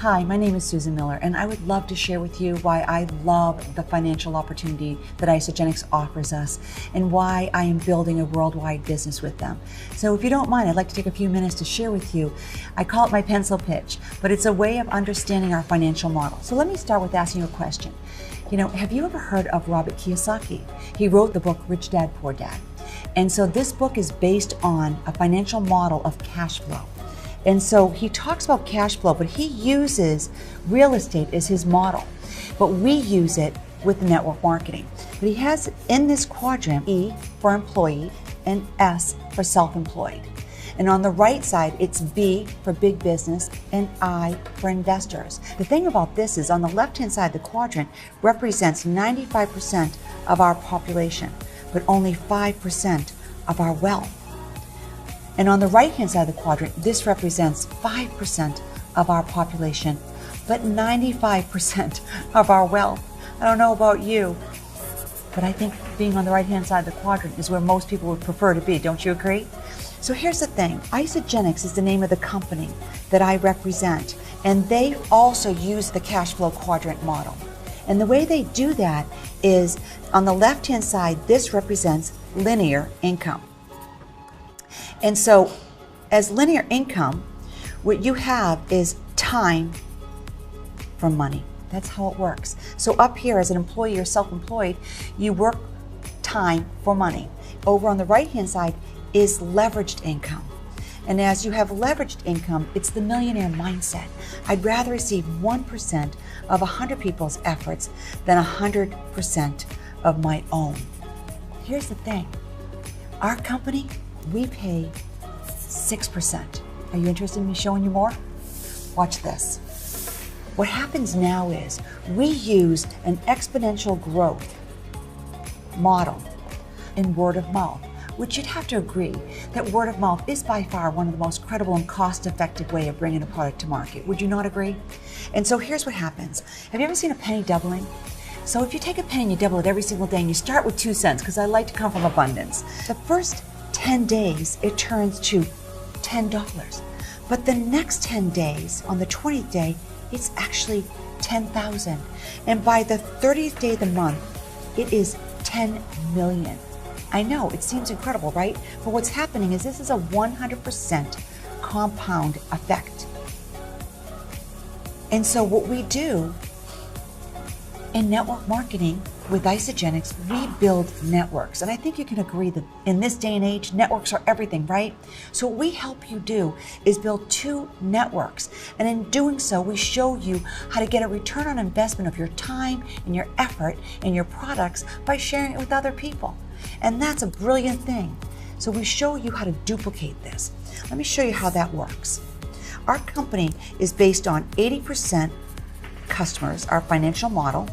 Hi, my name is Susan Miller, and I would love to share with you why I love the financial opportunity that Isagenix offers us and why I am building a worldwide business with them. So if you don't mind, I'd like to take a few minutes to share with you. I call it my pencil pitch, but it's a way of understanding our financial model. So let me start with asking you a question. Have you ever heard of Robert Kiyosaki? He wrote the book Rich Dad, Poor Dad. And so this book is based on a financial model of cash flow. And so he talks about cash flow, but he uses real estate as his model. But we use it with network marketing. But he has in this quadrant E for employee and S for self-employed. And on the right side, it's B for big business and I for investors. The thing about this is on the left-hand side, the quadrant represents 95% of our population, but only 5% of our wealth. And on the right-hand side of the quadrant, this represents 5% of our population, but 95% of our wealth. I don't know about you, but I think being on the right-hand side of the quadrant is where most people would prefer to be. Don't you agree? So here's the thing. Isagenix is the name of the company that I represent, and they also use the cash flow quadrant model. And the way they do that is on the left-hand side, this represents linear income. And so as linear income, what you have is time for money. That's how it works. So up here as an employee or self-employed, you work time for money. Over on the right-hand side is leveraged income. And as you have leveraged income, it's the millionaire mindset. I'd rather receive 1% of 100 people's efforts than 100% of my own. Here's the thing. Our company, we pay 6%. Are you interested in me showing you more? Watch this. What happens now is we use an exponential growth model in word of mouth, which you'd have to agree that word of mouth is by far one of the most credible and cost-effective way of bringing a product to market. Would you not agree? And so here's what happens. Have you ever seen a penny doubling? So if you take a penny and you double it every single day and you start with 2 cents, because I like to come from abundance, the first 10 days it turns to $10. But the next 10 days, on the 20th day, it's actually 10,000. And by the 30th day of the month, it is 10 million. I know, it seems incredible, right? But what's happening is this is a 100% compound effect. And so what we do in network marketing with Isagenix, we build networks. And I think you can agree that in this day and age, networks are everything, right? So what we help you do is build 2 networks. And in doing so, we show you how to get a return on investment of your time and your effort and your products by sharing it with other people. And that's a brilliant thing. So we show you how to duplicate this. Let me show you how that works. Our company is based on 80% customers, our financial model,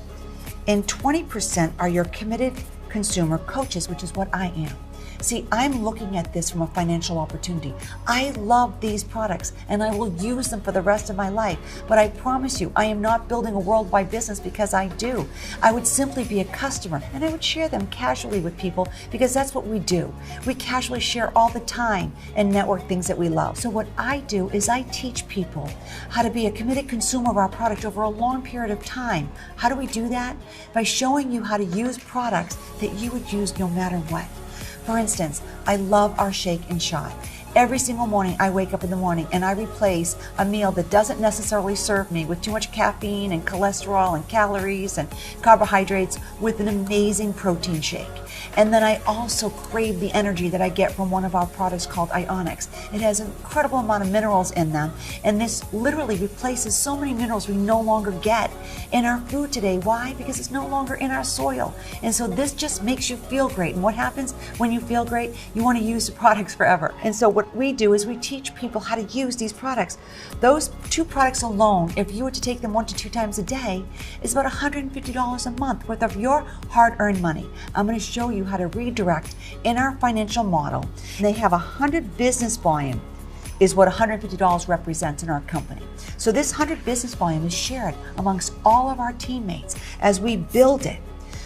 and 20% are your committed consumer coaches, which is what I am. See, I'm looking at this from a financial opportunity. I love these products and I will use them for the rest of my life. But I promise you, I am not building a worldwide business because I do. I would simply be a customer and I would share them casually with people because that's what we do. We casually share all the time and network things that we love. So what I do is I teach people how to be a committed consumer of our product over a long period of time. How do we do that? By showing you how to use products that you would use no matter what. For instance, I love our Shake and Shot. Every single morning I wake up in the morning and I replace a meal that doesn't necessarily serve me with too much caffeine and cholesterol and calories and carbohydrates with an amazing protein shake. And then I also crave the energy that I get from one of our products called Ionix. It has an incredible amount of minerals in them, and this literally replaces so many minerals we no longer get in our food today. Why? Because it's no longer in our soil. And so this just makes you feel great. And what happens when you feel great? You want to use the products forever. And so what we do is we teach people how to use these products. Those 2 products alone, if you were to take them 1 to 2 times a day, is about $150 a month worth of your hard-earned money. I'm going to show you how to redirect in our financial model. They have 100 business volume is what $150 represents in our company. So this 100 business volume is shared amongst all of our teammates as we build it.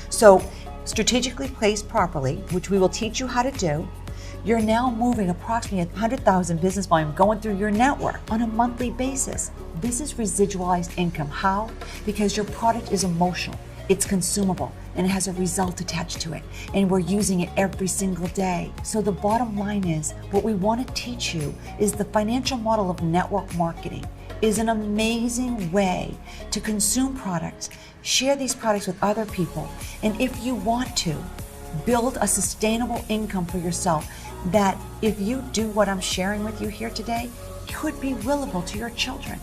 So strategically placed properly, which we will teach you how to do, You're now moving approximately 100,000 business volume going through your network on a monthly basis. This is residualized income. How? Because your product is emotional, it's consumable, and it has a result attached to it. And we're using it every single day. So the bottom line is, what we want to teach you is the financial model of network marketing is an amazing way to consume products, share these products with other people, and if you want to, build a sustainable income for yourself that, if you do what I'm sharing with you here today, could be willable to your children.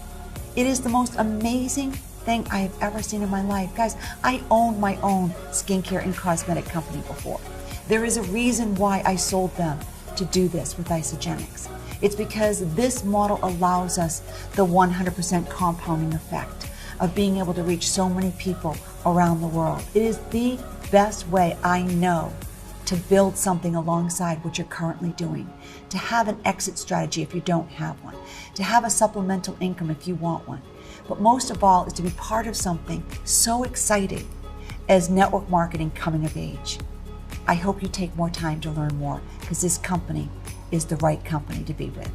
It is the most amazing thing I have ever seen in my life. Guys, I owned my own skincare and cosmetic company before. There is a reason why I sold them to do this with Isagenix. It's because this model allows us the 100% compounding effect of being able to reach so many people around the world. It is the best way I know to build something alongside what you're currently doing, to have an exit strategy if you don't have one, to have a supplemental income if you want one. But most of all is to be part of something so exciting as network marketing coming of age. I hope you take more time to learn more, because this company is the right company to be with.